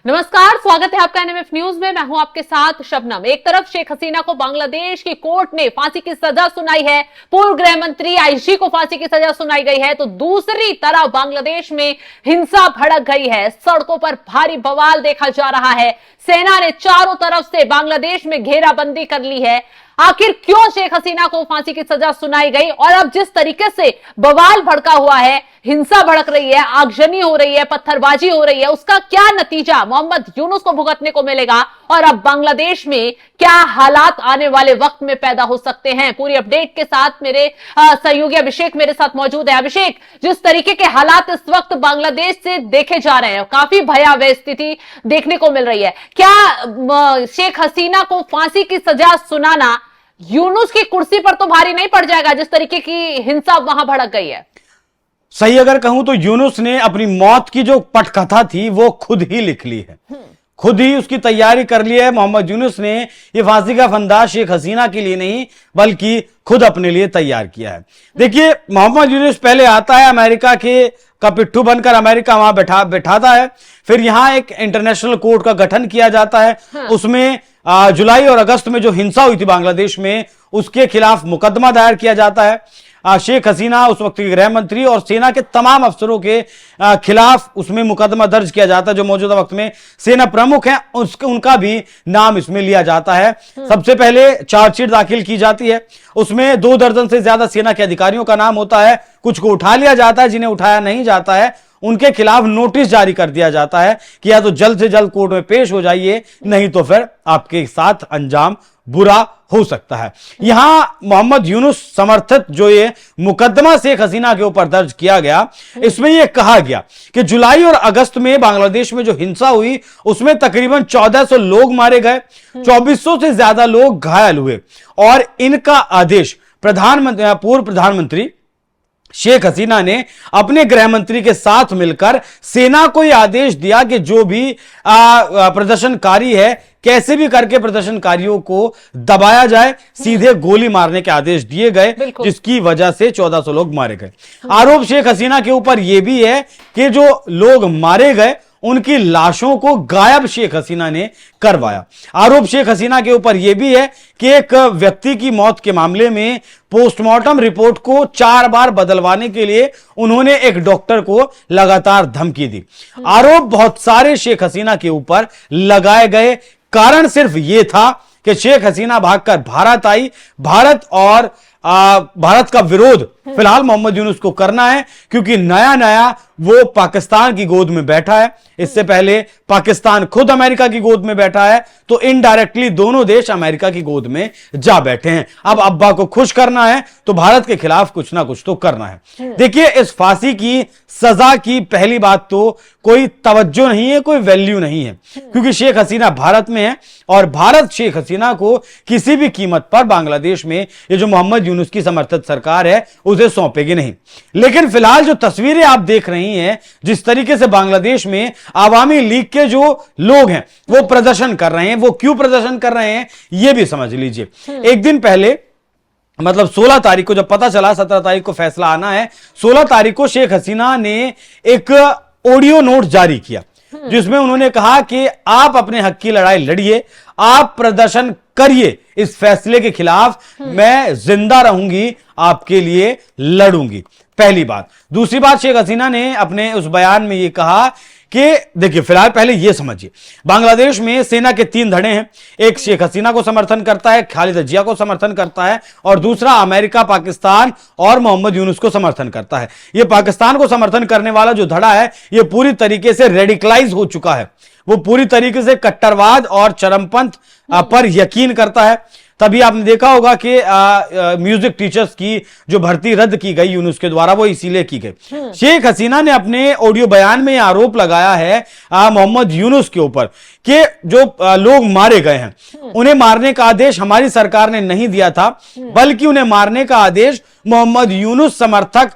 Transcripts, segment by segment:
नमस्कार, स्वागत है आपका एनएमएफ न्यूज में। मैं हूं आपके साथ शबनम। एक तरफ शेख हसीना को बांग्लादेश की कोर्ट ने फांसी की सजा सुनाई है, पूर्व गृह मंत्री आयशी को फांसी की सजा सुनाई गई है, तो दूसरी तरफ बांग्लादेश में हिंसा भड़क गई है। सड़कों पर भारी बवाल देखा जा रहा है। सेना ने चारों तरफ से बांग्लादेश में घेराबंदी कर ली है। आखिर क्यों शेख हसीना को फांसी की सजा सुनाई गई और अब जिस तरीके से बवाल भड़का हुआ है, हिंसा भड़क रही है, आगजनी हो रही है, पत्थरबाजी हो रही है, उसका क्या नतीजा मोहम्मद यूनुस को भुगतने को मिलेगा और अब बांग्लादेश में क्या हालात आने वाले वक्त में पैदा हो सकते हैं, पूरी अपडेट के साथ मेरे सहयोगी अभिषेक मेरे साथ मौजूद है। अभिषेक, जिस तरीके के हालात इस वक्त बांग्लादेश से देखे जा रहे हैं, काफी भयावह स्थिति देखने को मिल रही है, क्या शेख हसीना को फांसी की सजा सुनाना यूनुस की कुर्सी पर तो भारी नहीं पड़ जाएगा, जिस तरीके की हिंसा वहां भड़क गई है? सही अगर कहूं तो यूनुस ने अपनी मौत की जो पटकथा थी वो खुद ही लिख ली है, खुद ही उसकी तैयारी कर ली है। मोहम्मद यूनुस ने ये फांसी का फंदा शेख हसीना के लिए नहीं बल्कि खुद अपने लिए तैयार किया है। देखिए, मोहम्मद यूनुस पहले आता है, अमेरिका का पिट्ठू बनकर अमेरिका वहां बैठाता है, फिर यहां एक इंटरनेशनल कोर्ट का गठन किया जाता है। उसमें जुलाई और अगस्त में जो हिंसा हुई थी बांग्लादेश में, उसके खिलाफ मुकदमा दायर किया जाता है। शेख हसीना उस वक्त के गृह मंत्री और सेना के तमाम अफसरों के खिलाफ उसमें मुकदमा दर्ज किया जाता है। जो मौजूदा वक्त में सेना प्रमुख हैं उनका भी नाम इसमें लिया जाता है। सबसे पहले चार्जशीट दाखिल की जाती है, उसमें 2 दर्जन से ज्यादा सेना के अधिकारियों का नाम होता है। कुछ को उठा लिया जाता है, जिन्हें उठाया नहीं जाता है उनके खिलाफ नोटिस जारी कर दिया जाता है कि या तो जल्द से जल्द कोर्ट में पेश हो जाइए, नहीं तो फिर आपके साथ अंजाम बुरा हो सकता है। यहां मोहम्मद यूनुस समर्थित जो ये मुकदमा शेख हसीना के ऊपर दर्ज किया गया, इसमें यह कहा गया कि जुलाई और अगस्त में बांग्लादेश में जो हिंसा हुई उसमें तकरीबन 1400 लोग मारे गए, 2400 से ज्यादा लोग घायल हुए और इनका आदेश पूर्व प्रधानमंत्री शेख हसीना ने अपने गृह मंत्री के साथ मिलकर सेना को यह आदेश दिया कि जो भी प्रदर्शनकारी है, कैसे भी करके प्रदर्शनकारियों को दबाया जाए, सीधे गोली मारने के आदेश दिए गए, जिसकी वजह से 1400 लोग मारे गए। आरोप शेख हसीना के ऊपर यह भी है कि जो लोग मारे गए उनकी लाशों को गायब शेख हसीना ने करवाया। आरोप शेख हसीना के ऊपर यह भी है कि एक व्यक्ति की मौत के मामले में पोस्टमार्टम रिपोर्ट को 4 बार बदलवाने के लिए उन्होंने एक डॉक्टर को लगातार धमकी दी। आरोप बहुत सारे शेख हसीना के ऊपर लगाए गए, कारण सिर्फ यह था कि शेख हसीना भागकर भारत आई, भारत का विरोध फिलहाल मोहम्मद यूनुस को करना है, क्योंकि नया नया वो पाकिस्तान की गोद में बैठा है। इससे पहले पाकिस्तान खुद अमेरिका की गोद में बैठा है, तो इनडायरेक्टली दोनों देश अमेरिका की गोद में जा बैठे हैं। अब अब्बा को खुश करना है तो भारत के खिलाफ कुछ ना कुछ तो करना है। देखिए, इस फांसी की सजा की पहली बात तो कोई तवज्जो नहीं है, कोई वैल्यू नहीं है, क्योंकि शेख हसीना भारत में है और भारत शेख हसीना को किसी भी कीमत पर बांग्लादेश में ये जो मोहम्मद यूनुस की समर्थित सरकार है उसे सौंपेगी नहीं। लेकिन फिलहाल जो तस्वीरें आप देख रही हैं, जिस तरीके से बांग्लादेश में आवामी लीग के जो लोग हैं वो प्रदर्शन कर रहे हैं, वो क्यों प्रदर्शन कर रहे हैं ये भी समझ लीजिए। एक दिन पहले, मतलब 16 तारीख को जब पता चला 17 तारीख को फैसला आना है, 16 तारीख को शेख हसीना ने एक ऑडियो नोट जारी किया, जिसमें उन्होंने कहा कि आप अपने हक की लड़ाई लड़िए, आप प्रदर्शन करिए, इस फैसले के खिलाफ मैं जिंदा रहूंगी, आपके लिए लड़ूंगी। पहली बात। दूसरी बात, शेख हसीना ने अपने उस बयान में यह कहा कि देखिए, फिलहाल पहले यह समझिए, बांग्लादेश में सेना के 3 धड़े हैं। एक शेख हसीना को समर्थन करता है, खालिदा जिया को समर्थन करता है, और दूसरा अमेरिका, पाकिस्तान और मोहम्मद यूनुस को समर्थन करता है। यह पाकिस्तान को समर्थन करने वाला जो धड़ा है, यह पूरी तरीके से रेडिकलाइज हो चुका है। वो पूरी तरीके से कट्टरवाद और चरमपंथ पर यकीन करता है। तभी आपने देखा होगा कि म्यूजिक टीचर्स की जो भर्ती रद्द की गई यूनुस के द्वारा, वो इसीलिए की गई। शेख हसीना ने अपने ऑडियो बयान में यह आरोप लगाया है मोहम्मद यूनुस के ऊपर कि जो लोग मारे गए हैं उन्हें मारने का आदेश हमारी सरकार ने नहीं दिया था, बल्कि उन्हें मारने का आदेश मोहम्मद यूनुस समर्थक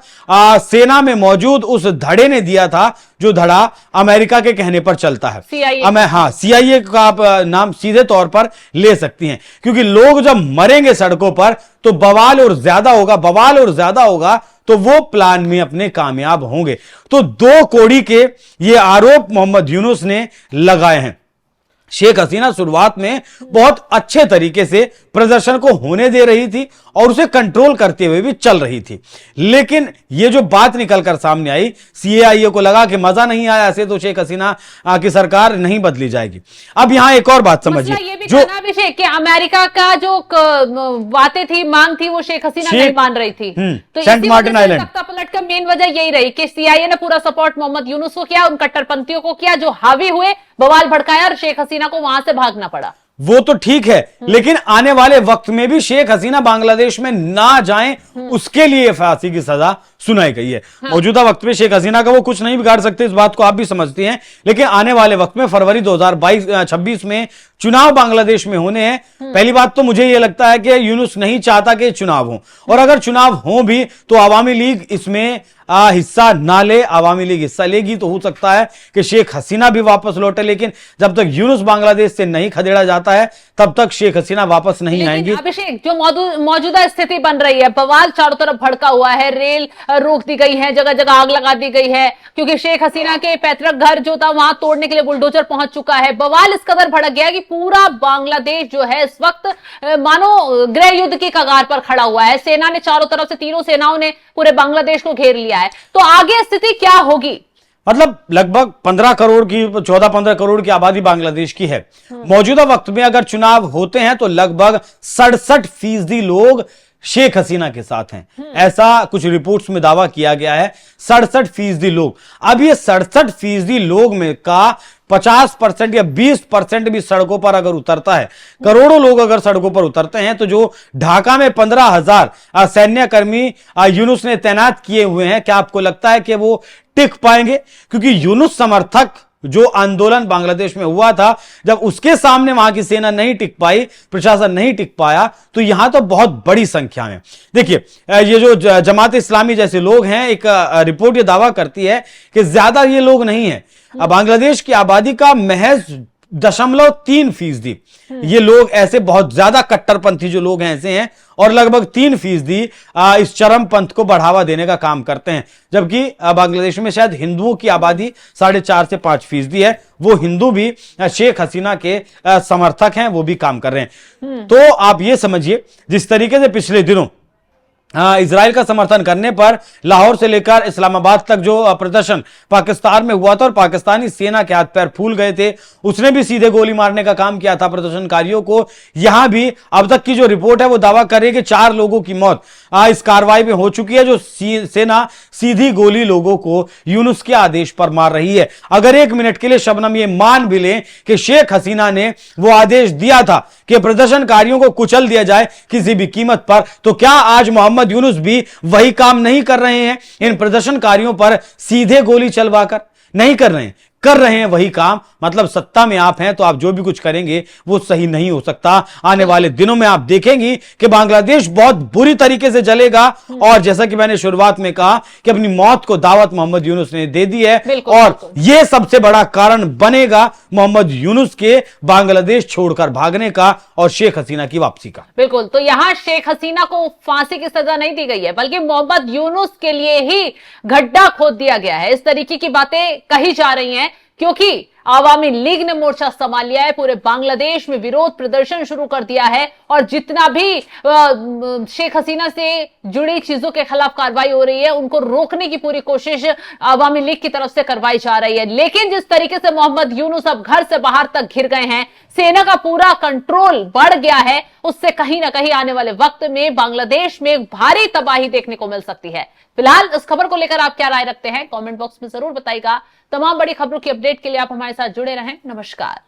सेना में मौजूद उस धड़े ने दिया था, जो धड़ा अमेरिका के कहने पर चलता है। CIA का आप नाम सीधे तौर पर ले सकती हैं, क्योंकि लोग जब मरेंगे सड़कों पर तो बवाल और ज्यादा होगा, तो वो प्लान में अपने कामयाब होंगे। तो 2 कौड़ी के ये आरोप मोहम्मद यूनुस ने लगाए हैं। शेख हसीना शुरुआत में बहुत अच्छे तरीके से प्रदर्शन को होने दे रही थी और उसे कंट्रोल करते हुए भी चल रही थी, लेकिन ये जो बात निकलकर सामने आई, सीएआईए को लगा कि मजा नहीं आया, ऐसे तो शेख हसीना की सरकार नहीं बदली जाएगी। अब यहां एक और बात समझिए, ये भी कहना अभिषेक कि अमेरिका का जो बातें थी, मांग थी, वो शेख हसीना नहीं मान रही थी। तो सेंट मार्टिन आइलैंड तख्ता पलट का मेन वजह यही रही कि सीआईए ने पूरा सपोर्ट मोहम्मद यूनुस को किया, उन कट्टरपंथियों को किया जो हावी हुए, बवाल भड़काया और शेख हसीना को वहां से भागना पड़ा। वो तो ठीक है, लेकिन आने वाले वक्त में भी शेख हसीना बांग्लादेश में ना जाएं, उसके लिए फांसी की सजा सुनाई गई है। मौजूदा वक्त में शेख हसीना का वो कुछ नहीं बिगाड़ सकते, इस बात को आप भी समझते हैं, लेकिन आने वाले वक्त में फरवरी 2026 में चुनाव बांग्लादेश में होने हैं। पहली बात तो मुझे यह लगता है कि यूनुस नहीं चाहता कि चुनाव हो, और अगर चुनाव हो भी तो आवामी लीग इसमें हिस्सा ना ले। आवामी लीग हिस्सा लेगी तो हो सकता है कि शेख हसीना भी वापस लौटे, लेकिन जब तक यूनुस बांग्लादेश से नहीं खदेड़ा जाता है तब तक शेख हसीना वापस नहीं आएंगी। अभिषेक, जो मौजूदा स्थिति बन रही है, बवाल चारों तरफ भड़का हुआ है, रेल रोक दी गई है, जगह जगह आग लगा दी गई है, क्योंकि शेख हसीना के पैतृक घर जो था वहां तोड़ने के लिए बुलडोजर पहुंच चुका है। बवाल इस कदर भड़क गया कि पूरा बांग्लादेश जो है इस वक्त मानो गृह युद्ध की कगार पर खड़ा हुआ है। सेना ने चारों तरफ से, तीनों सेनाओं ने पूरे बांग्लादेश को घेर लिया है। तो आगे स्थिति क्या होगी? मतलब लगभग 15 करोड़ की, 14-15 करोड़ की आबादी बांग्लादेश की है। मौजूदा वक्त में अगर चुनाव होते हैं तो लगभग 67% लोग शेख हसीना के साथ हैं, ऐसा कुछ रिपोर्ट्स में दावा किया गया है। 67% लोग। अब ये 67% लोग में का 50% या 20% भी सड़कों पर अगर उतरता है, करोड़ों लोग अगर सड़कों पर उतरते हैं, तो जो ढाका में 15,000 सैन्य कर्मी यूनुस ने तैनात किए हुए हैं, क्या आपको लगता है कि वो टिक पाएंगे? क्योंकि यूनुस समर्थक जो आंदोलन बांग्लादेश में हुआ था, जब उसके सामने वहां की सेना नहीं टिक पाई, प्रशासन नहीं टिक पाया, तो यहां तो बहुत बड़ी संख्या में देखिए ये जो जमात इस्लामी जैसे लोग हैं, एक रिपोर्ट ये दावा करती है कि ज्यादा ये लोग नहीं है, बांग्लादेश की आबादी का महज 0.3% ये लोग ऐसे बहुत ज्यादा कट्टरपंथी जो लोग हैं ऐसे हैं, और लगभग 3% इस चरमपंथ को बढ़ावा देने का काम करते हैं। जबकि बांग्लादेश में शायद हिंदुओं की आबादी 4.5 से 5% है, वो हिंदू भी शेख हसीना के समर्थक हैं, वो भी काम कर रहे हैं। तो आप ये समझिए, जिस तरीके से पिछले दिनों इजराइल का समर्थन करने पर लाहौर से लेकर इस्लामाबाद तक जो प्रदर्शन पाकिस्तान में हुआ था और पाकिस्तानी सेना के हाथ पैर फूल गए थे, उसने भी सीधे गोली मारने का काम किया था प्रदर्शनकारियों को। यहां भी अब तक की जो रिपोर्ट है वो दावा कर रही है कि 4 लोगों की मौत इस कार्रवाई में हो चुकी है, जो सेना सीधी गोली लोगों को यूनुस के आदेश पर मार रही है। अगर 1 मिनट के लिए शबनम ये मान भी लें कि शेख हसीना ने वो आदेश दिया था कि प्रदर्शनकारियों को कुचल दिया जाए किसी भी कीमत पर, तो क्या आज मोहम्मद यूनुस भी वही काम नहीं कर रहे हैं? इन प्रदर्शनकारियों पर सीधे गोली चलवाकर नहीं कर रहे हैं वही काम। मतलब सत्ता में आप हैं तो आप जो भी कुछ करेंगे वो सही नहीं हो सकता। आने वाले दिनों में आप देखेंगी कि बांग्लादेश बहुत बुरी तरीके से जलेगा, और जैसा कि मैंने शुरुआत में कहा कि अपनी मौत को दावत मोहम्मद यूनुस ने दे दी है, और यह सबसे बड़ा कारण बनेगा मोहम्मद यूनुस के बांग्लादेश छोड़कर भागने का और शेख हसीना की वापसी का। बिल्कुल, तो यहां शेख हसीना को फांसी की सजा नहीं दी गई है, बल्कि मोहम्मद यूनुस के लिए ही गड्ढा खोद दिया गया है। इस तरीके की बातें कही जा रही हैं क्योंकि आवामी लीग ने मोर्चा संभाल लिया है, पूरे बांग्लादेश में विरोध प्रदर्शन शुरू कर दिया है, और जितना भी शेख हसीना से जुड़ी चीजों के खिलाफ कार्रवाई हो रही है, उनको रोकने की पूरी कोशिश आवामी लीग की तरफ से करवाई जा रही है। लेकिन जिस तरीके से मोहम्मद यूनुस अब घर से बाहर तक घिर गए हैं, सेना का पूरा कंट्रोल बढ़ गया है, उससे कहीं ना कहीं आने वाले वक्त में बांग्लादेश में भारी तबाही देखने को मिल सकती है। फिलहाल इस खबर को लेकर आप क्या राय रखते हैं, कमेंट बॉक्स में जरूर बताइएगा। तमाम बड़ी खबरों की अपडेट के लिए आप हमारे साथ जुड़े रहें। नमस्कार।